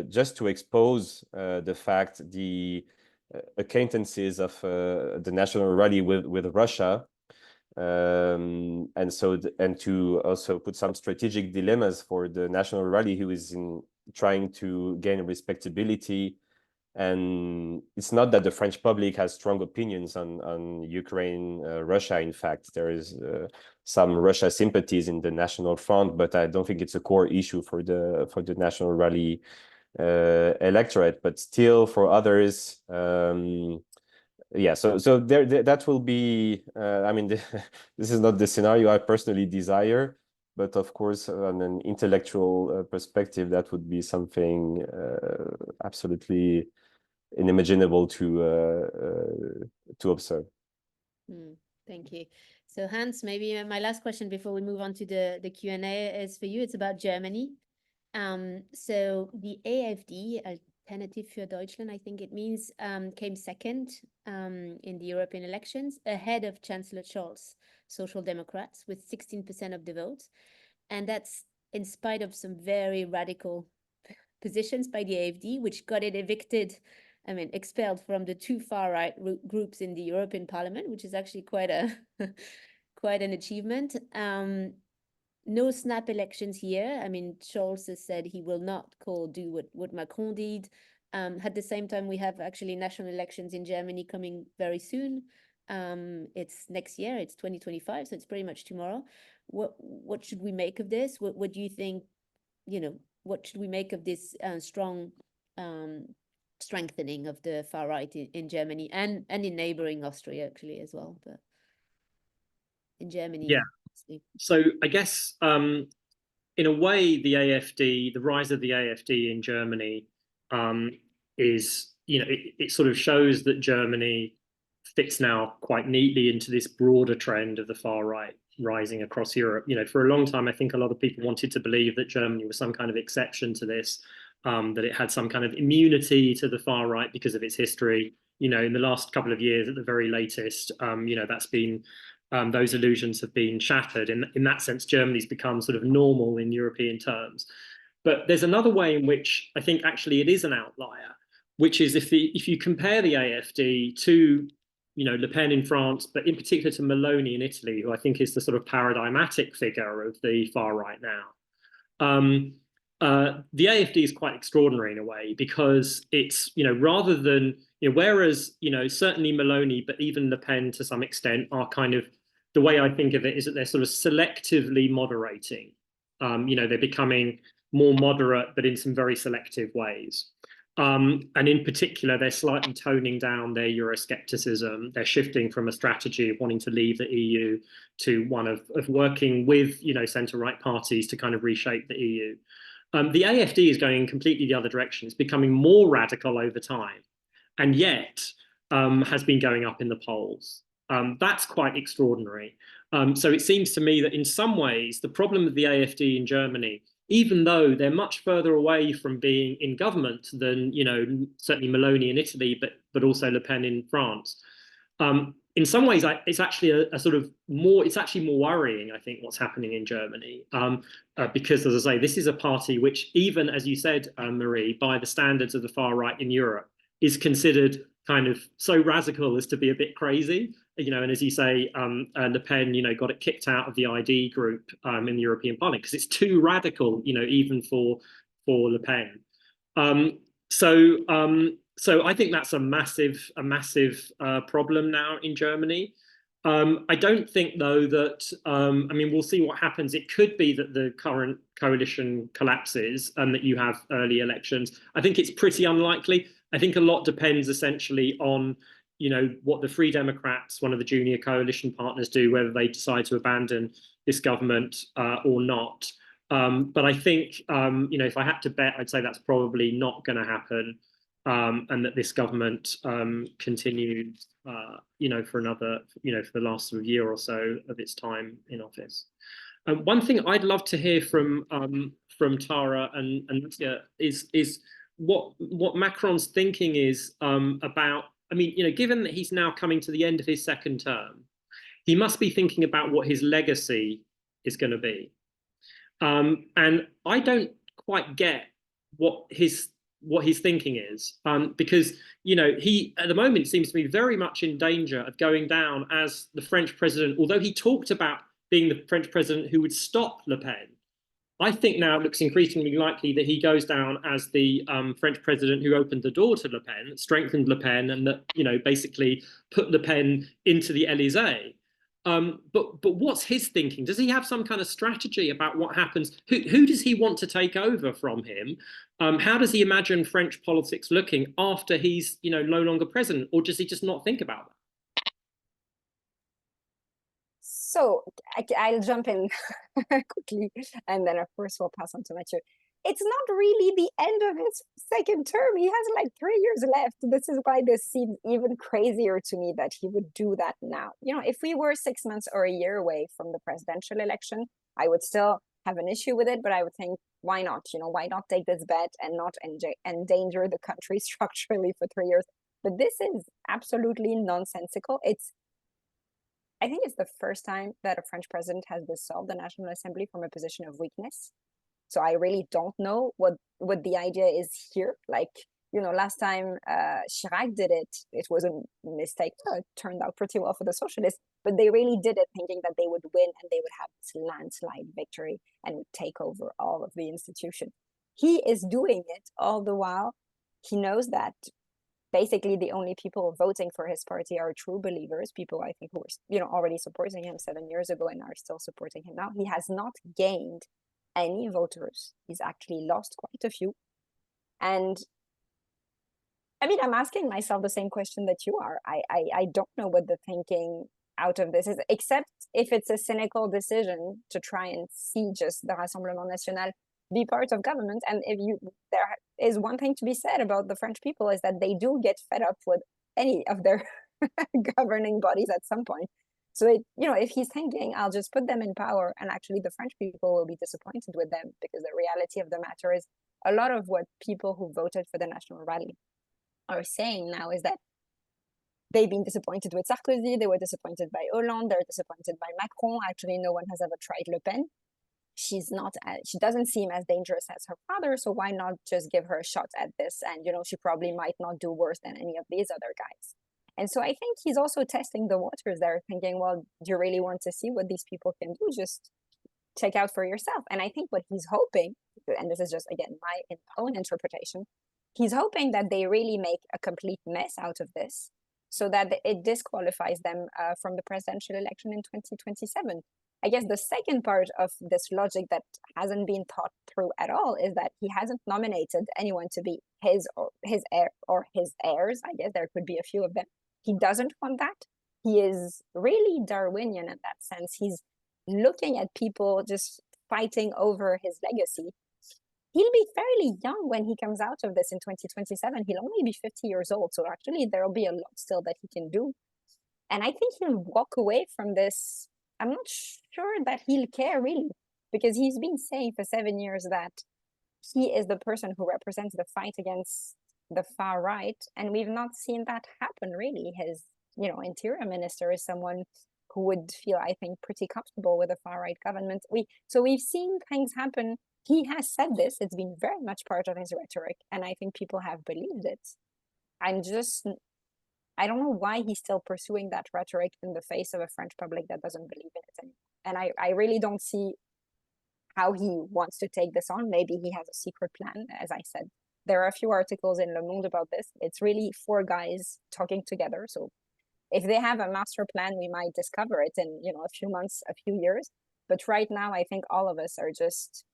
just to expose the fact, the acquaintances of the national rally with Russia, and to also put some strategic dilemmas for the national rally, who is trying to gain respectability. And it's not that the French public has strong opinions on Ukraine, Russia. In fact, there is some Russia sympathies in the National Front, but I don't think it's a core issue for the National Rally electorate. But still, for others, yeah. So there that will be. I mean, this is not the scenario I personally desire. But of course, on an intellectual perspective, that would be something absolutely unimaginable to observe. Thank you. So Hans, maybe my last question before we move on to the Q&A is for you. It's about Germany. So the AfD, Alternative für Deutschland, I think it means, came second in the European elections, ahead of Chancellor Scholz, Social Democrats, with 16% of the votes. And that's in spite of some very radical positions by the AfD, which got it expelled from the two far-right groups in the European Parliament, which is actually quite an achievement. No snap elections here. I mean, Scholz has said he will not do what Macron did. At the same time, we have actually national elections in Germany coming very soon. It's next year, it's 2025, so it's pretty much tomorrow. What should we make of this? What do you think, what should we make of this strong strengthening of the far right in Germany and in neighboring Austria actually as well, but in Germany? Yeah. So I guess in a way, the rise of the AfD in Germany is, it sort of shows that Germany fits now quite neatly into this broader trend of the far right rising across Europe. For a long time, I think a lot of people wanted to believe that Germany was some kind of exception to this. that it had some kind of immunity to the far right because of its history. You know, in the last couple of years, at the very latest, you know, that's been those illusions have been shattered. In that sense, Germany's become sort of normal in European terms. But there's another way in which I think actually it is an outlier, which is if you compare the AfD to, you know, Le Pen in France, but in particular to Meloni in Italy, who I think is the sort of paradigmatic figure of the far right now. The AfD is quite extraordinary in a way because it's, you know, rather than, you know, whereas, you know, certainly Meloni, but even Le Pen to some extent are kind of, the way I think of it is that they're sort of selectively moderating. You know, they're becoming more moderate, but in some very selective ways. And in particular, they're slightly toning down their Euroscepticism. They're shifting from a strategy of wanting to leave the EU to one of working with, you know, centre-right parties to kind of reshape the EU. The AfD is going completely the other direction. It's becoming more radical over time, and yet has been going up in the polls. That's quite extraordinary. So it seems to me that in some ways, the problem with the AfD in Germany, even though they're much further away from being in government than, you know, certainly Meloni in Italy, but also Le Pen in France, in some ways, it's actually a sort of more, it's actually more worrying, I think, what's happening in Germany. Because, as I say, this is a party which, even as you said, Marie, by the standards of the far right in Europe, is considered kind of so radical as to be a bit crazy. You know, and as you say, Le Pen, you know, got it kicked out of the ID group in the European Parliament because it's too radical, you know, even for Le Pen. So I think that's a massive problem now in Germany. I don't think, though, that, I mean, we'll see what happens. It could be that the current coalition collapses and that you have early elections. I think it's pretty unlikely. I think a lot depends essentially on, you know, what the Free Democrats, one of the junior coalition partners, do, whether they decide to abandon this government or not. But I think, you know, if I had to bet, I'd say that's probably not going to happen. And that this government continues, you know, for another, you know, for the last sort of year or so of its time in office. One thing I'd love to hear from Tara and Mathieu is what Macron's thinking is about. I mean, you know, given that he's now coming to the end of his second term, he must be thinking about what his legacy is going to be. And I don't quite get what his thinking is, because, you know, he at the moment seems to be very much in danger of going down as the French president, although he talked about being the French president who would stop Le Pen. I think now it looks increasingly likely that he goes down as the French president who opened the door to Le Pen, strengthened Le Pen, and that, you know, basically put Le Pen into the Élysée. But what's his thinking? Does he have some kind of strategy about what happens? Who does he want to take over from him? How does he imagine French politics looking after he's, you know, no longer president, or does he just not think about that? So I'll jump in quickly, and then of course we'll pass on to Mathieu. It's not really the end of his second term. He has like 3 years left. This is why this seems even crazier to me that he would do that now. You know, if we were 6 months or a year away from the presidential election, I would still have an issue with it, but I would think, why not? You know, why not take this bet and not endanger the country structurally for 3 years? But this is absolutely nonsensical. I think it's the first time that a French president has dissolved the National Assembly from a position of weakness. So I really don't know what the idea is here. Like, you know, last time Chirac did it, it was a mistake. It turned out pretty well for the socialists, but they really did it thinking that they would win and they would have this landslide victory and would take over all of the institution. He is doing it all the while. He knows that basically the only people voting for his party are true believers, people I think who were, you know, already supporting him 7 years ago and are still supporting him now. He has not gained any voters. He's actually lost quite a few. And I mean, I'm asking myself the same question that you are. I don't know what the thinking out of this is, except if it's a cynical decision to try and see just the Rassemblement National be part of government. And there is one thing to be said about the French people is that they do get fed up with any of their governing bodies at some point. So if he's thinking, I'll just put them in power, and actually the French people will be disappointed with them, because the reality of the matter is a lot of what people who voted for the National Rally are saying now is that they've been disappointed with Sarkozy, they were disappointed by Hollande, they're disappointed by Macron. Actually, no one has ever tried Le Pen. She doesn't seem as dangerous as her father, so why not just give her a shot at this? And, she probably might not do worse than any of these other guys. And so I think he's also testing the waters there, thinking, well, do you really want to see what these people can do? Just check out for yourself. And I think what he's hoping, and this is just, again, my own interpretation, he's hoping that they really make a complete mess out of this, so that it disqualifies them from the presidential election in 2027. I guess the second part of this logic that hasn't been thought through at all is that he hasn't nominated anyone to be his heirs. I guess there could be a few of them. He doesn't want that. He is really Darwinian in that sense. He's looking at people just fighting over his legacy. He'll be fairly young when he comes out of this in 2027. He'll only be 50 years old. So actually, there'll be a lot still that he can do. And I think he'll walk away from this. I'm not sure that he'll care, really, because he's been saying for 7 years that he is the person who represents the fight against the far right. And we've not seen that happen, really. His, interior minister is someone who would feel, I think, pretty comfortable with a far right government. So we've seen things happen. He has said this. It's been very much part of his rhetoric, and I think people have believed it. I don't know why he's still pursuing that rhetoric in the face of a French public that doesn't believe in it anymore. And I really don't see how he wants to take this on. Maybe he has a secret plan. As I said, there are a few articles in Le Monde about this. It's really 4 guys talking together. So if they have a master plan, we might discover it in, a few months, a few years. But right now, I think all of us are just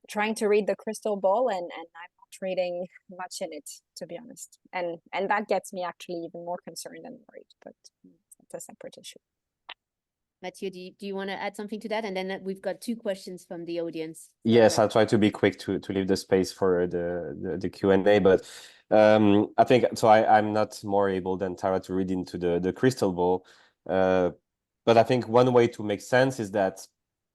trying to read the crystal ball, and I'm not reading much in it, to be honest. And that gets me actually even more concerned and worried, but it's a separate issue. Mathieu, do you want to add something to that? And then we've got 2 questions from the audience. Yes, I'll try to be quick to leave the space for the Q&A, but I think so. I'm not more able than Tara to read into the crystal ball, but I think one way to make sense is that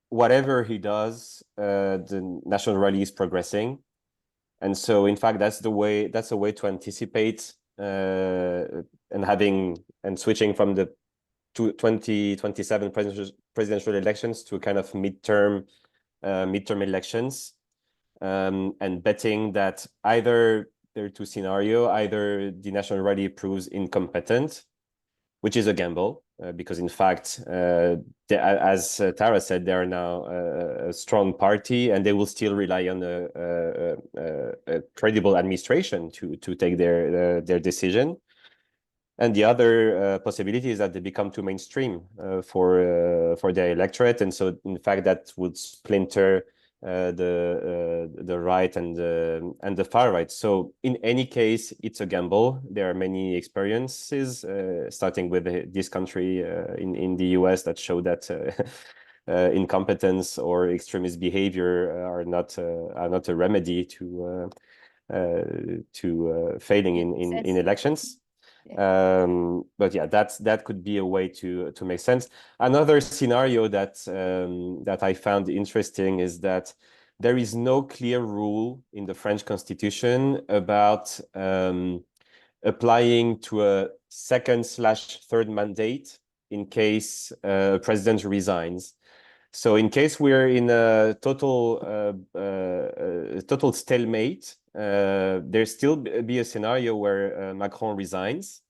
whatever he does, the National Rally is progressing, and so in fact that's a way to anticipate and switching from the 2027 presidential elections to kind of midterm elections, and betting that either there are 2 scenarios: either the National Rally proves incompetent, which is a gamble, because in fact, as Tara said, they are now a strong party, and they will still rely on a credible administration to take their decision. And the other possibility is that they become too mainstream for their electorate, and so in fact that would splinter the right and the far right. So in any case, it's a gamble. There are many experiences, starting with this country in the US, that show that incompetence or extremist behavior are not a remedy to failing in elections. But yeah, that could be a way to make sense. Another scenario that I found interesting is that there is no clear rule in the French constitution about applying to a 2nd/3rd mandate in case a president resigns. So in case we're in a total stalemate, there still be a scenario where Macron resigns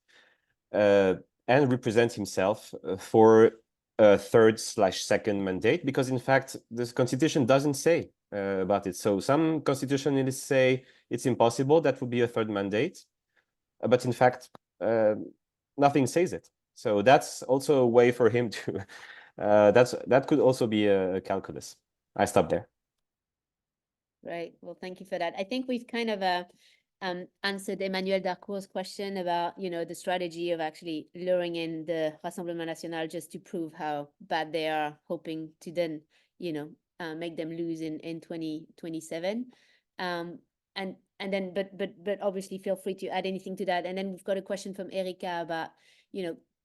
and represents himself for a 3rd/2nd mandate, because in fact this constitution doesn't say about it. So some constitutionalists say it's impossible, that would be a 3rd mandate, but in fact nothing says it. So that's also a way for him to that could also be a calculus. I stop there. Right. Well, thank you for that. I think we've kind of answered Emmanuel Darcourt's question about, the strategy of actually luring in the Rassemblement National just to prove how bad they are, hoping to then, make them lose in 2027. And then, but obviously feel free to add anything to that. And then we've got a question from Erika about,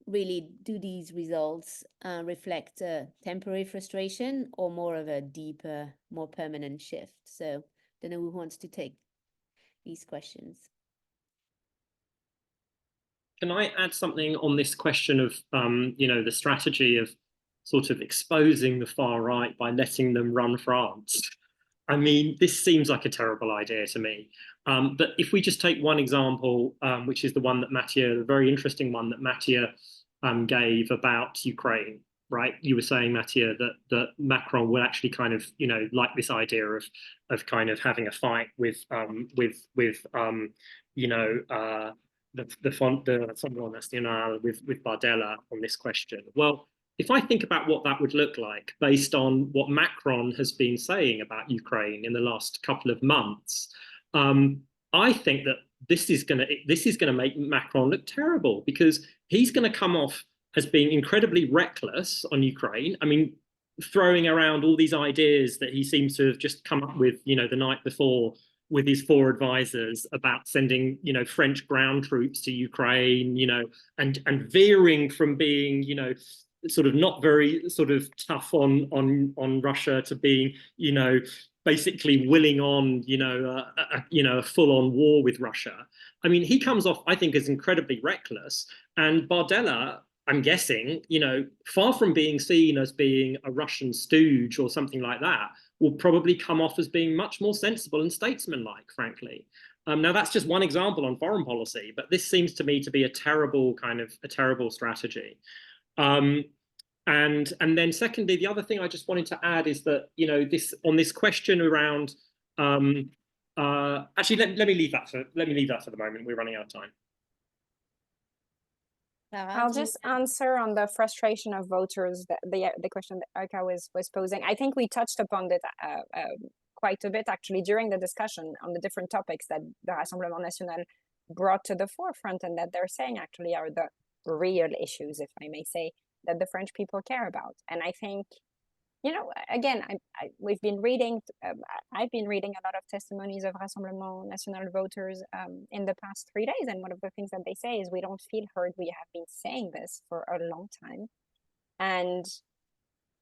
really, do these results reflect a temporary frustration or more of a deeper, more permanent shift? So, don't know who wants to take these questions. Can I add something on this question of, the strategy of sort of exposing the far right by letting them run France? I mean, this seems like a terrible idea to me. But if we just take one example, which is the one that Mathieu, the very interesting one that Mathieu gave about Ukraine, right? You were saying, Mathieu, that Macron will actually kind of, like this idea of kind of having a fight with the Rassemblement National with Bardella on this question. Well, if I think about what that would look like based on what Macron has been saying about Ukraine in the last couple of months, I think that this is going to make Macron look terrible, because he's going to come off as being incredibly reckless on Ukraine. I mean, throwing around all these ideas that he seems to have just come up with, the night before, with his 4 advisors, about sending, French ground troops to Ukraine, and veering from being, sort of not very sort of tough on Russia to being, basically willing on, a full-on war with Russia. I mean, he comes off, I think, as incredibly reckless. And Bardella, I'm guessing, far from being seen as being a Russian stooge or something like that, will probably come off as being much more sensible and statesmanlike, frankly. Now, that's just one example on foreign policy, but this seems to me to be a terrible strategy. And then secondly, the other thing I just wanted to add is that, this question around, actually, let me leave that for the moment. We're running out of time. I'll just answer on the frustration of voters, the question that Erika was posing. I think we touched upon it quite a bit, actually, during the discussion on the different topics that the Rassemblement National brought to the forefront, and that they're saying actually are the real issues, if I may say, that the French people care about. And I think, again, I've been reading a lot of testimonies of Rassemblement National voters in the past 3 days, and one of the things that they say is, we don't feel heard. We have been saying this for a long time. And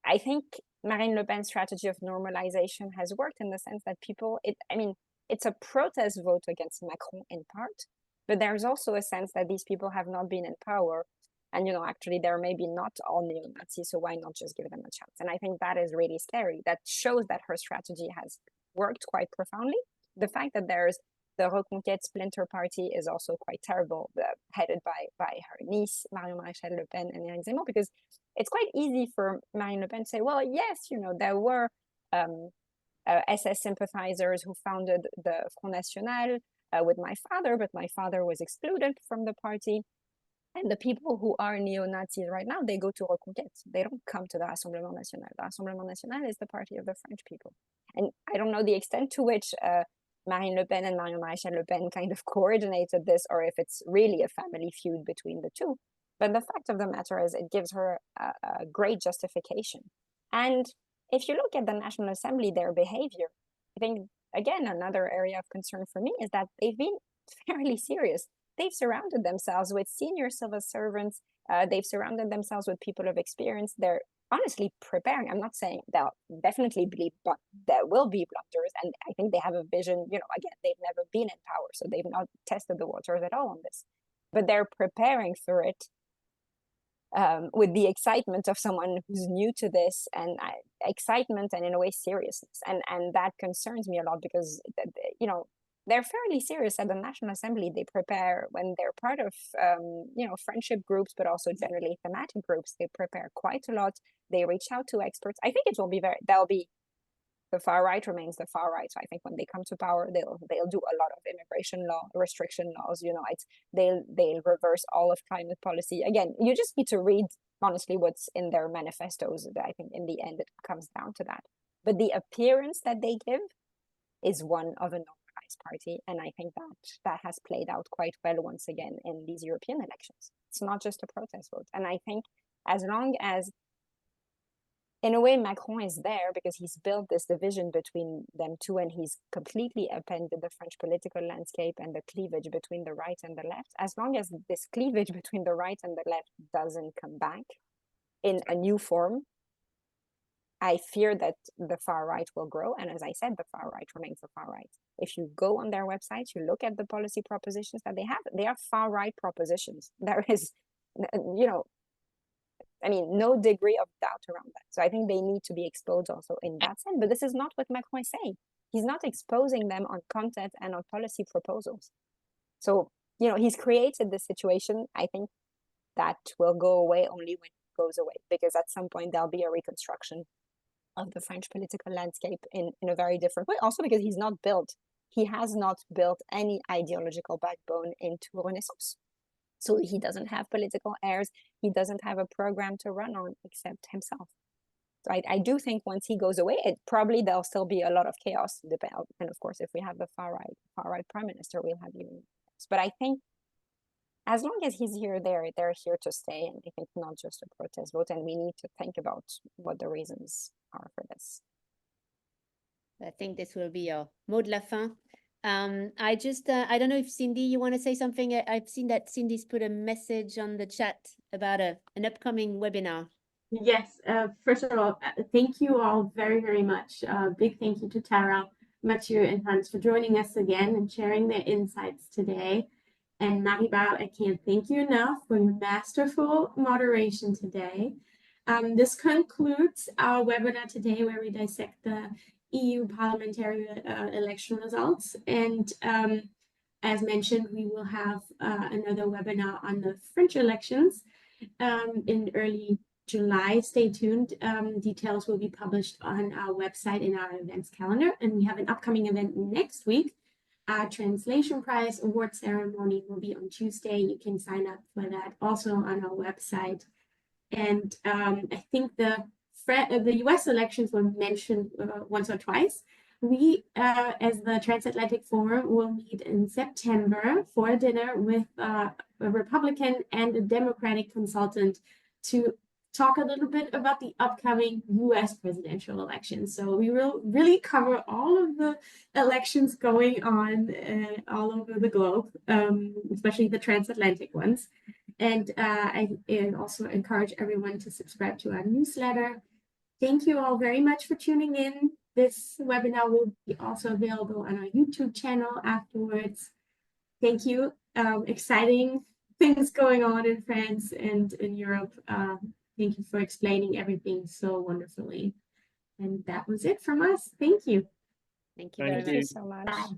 I think Marine Le Pen's strategy of normalization has worked, in the sense that it's a protest vote against Macron in part, but there's also a sense that these people have not been in power. And, actually, they're maybe not all neo-Nazis, so why not just give them a chance? And I think that is really scary. That shows that her strategy has worked quite profoundly. The fact that there's the Reconquête splinter party is also quite terrible, headed by her niece, Marion Maréchal Le Pen and Éric Zemmour, because it's quite easy for Marine Le Pen to say, well, yes, there were SS sympathizers who founded the Front National with my father, but my father was excluded from the party. And the people who are neo-Nazis right now, they go to Reconquête. They don't come to the Rassemblement National. The Rassemblement National is the party of the French people. And I don't know the extent to which Marine Le Pen and Marion Maréchal Le Pen kind of coordinated this, or if it's really a family feud between the two. But the fact of the matter is, it gives her a great justification. And if you look at the National Assembly, their behavior, I think, again, another area of concern for me is that they've been fairly serious. They've surrounded themselves with senior civil servants. They've surrounded themselves with people of experience. They're honestly preparing. I'm not saying they'll definitely be, but there will be blunders. And I think they have a vision, again, they've never been in power, so they've not tested the waters at all on this. But they're preparing for it with the excitement of someone who's new to this, and excitement and, in a way, seriousness. And that concerns me a lot, because, they're fairly serious at the National Assembly. They prepare when they're part of, friendship groups, but also generally thematic groups. They prepare quite a lot. They reach out to experts. I think it will be the far right remains the far right. So I think when they come to power, they'll do a lot of immigration law, restriction laws. They'll reverse all of climate policy. Again, you just need to read, honestly, what's in their manifestos. I think in the end, it comes down to that. But the appearance that they give is one of a party, and I think that has played out quite well once again in these European elections. It's not just a protest vote, and I think as long as in a way, Macron is there because he's built this division between them two, and he's completely upended the French political landscape and the cleavage between the right and the left. As long as this cleavage between the right and the left doesn't come back in a new form, I fear that the far right will grow. And as I said, the far right remains the far right. If you go on their websites, you look at the policy propositions that they are far right propositions. There is, you know, I mean, no degree of doubt around that. So I think they need to be exposed also in that sense. But this is not what Macron is saying. He's not exposing them on content and on policy proposals. So, you know, he's created this situation, I think, that will go away only when it goes away, because at some point there'll be a reconstruction of the French political landscape in a very different way. Also because he has not built any ideological backbone into Renaissance. So he doesn't have political heirs. He doesn't have a program to run on except himself. So I do think once he goes away, there'll still be a lot of chaos. And of course, if we have the far right prime minister, we'll have even. But I think as long as he's here, they're here to stay. And I think not just a protest vote. And we need to think about what the reasons are for this. I think this will be our mot de la fin. I don't know if Cindy, you want to say something? I've seen that Cindy's put a message on the chat about an upcoming webinar. Yes, first of all, thank you all very, very much. Big thank you to Tara, Mathieu, and Hans for joining us again and sharing their insights today. And Marie-Barbe, I can't thank you enough for your masterful moderation today. This concludes our webinar today, where we dissect the EU parliamentary election results. And as mentioned, we will have another webinar on the French elections in early July. Stay tuned. Details will be published on our website in our events calendar. And we have an upcoming event next week. Our Translation Prize award ceremony will be on Tuesday. You can sign up for that also on our website. And I think the US elections were mentioned once or twice. We, as the Transatlantic Forum, will meet in September for a dinner with a Republican and a Democratic consultant to talk a little bit about the upcoming US presidential election. So we will really cover all of the elections going on all over the globe, especially the transatlantic ones. And I also encourage everyone to subscribe to our newsletter. Thank you all very much for tuning in. This webinar will be also available on our YouTube channel afterwards. Thank you. Exciting things going on in France and in Europe. Thank you for explaining everything so wonderfully. And that was it from us. Thank you. Thank you very much. Thank you so much. Bye.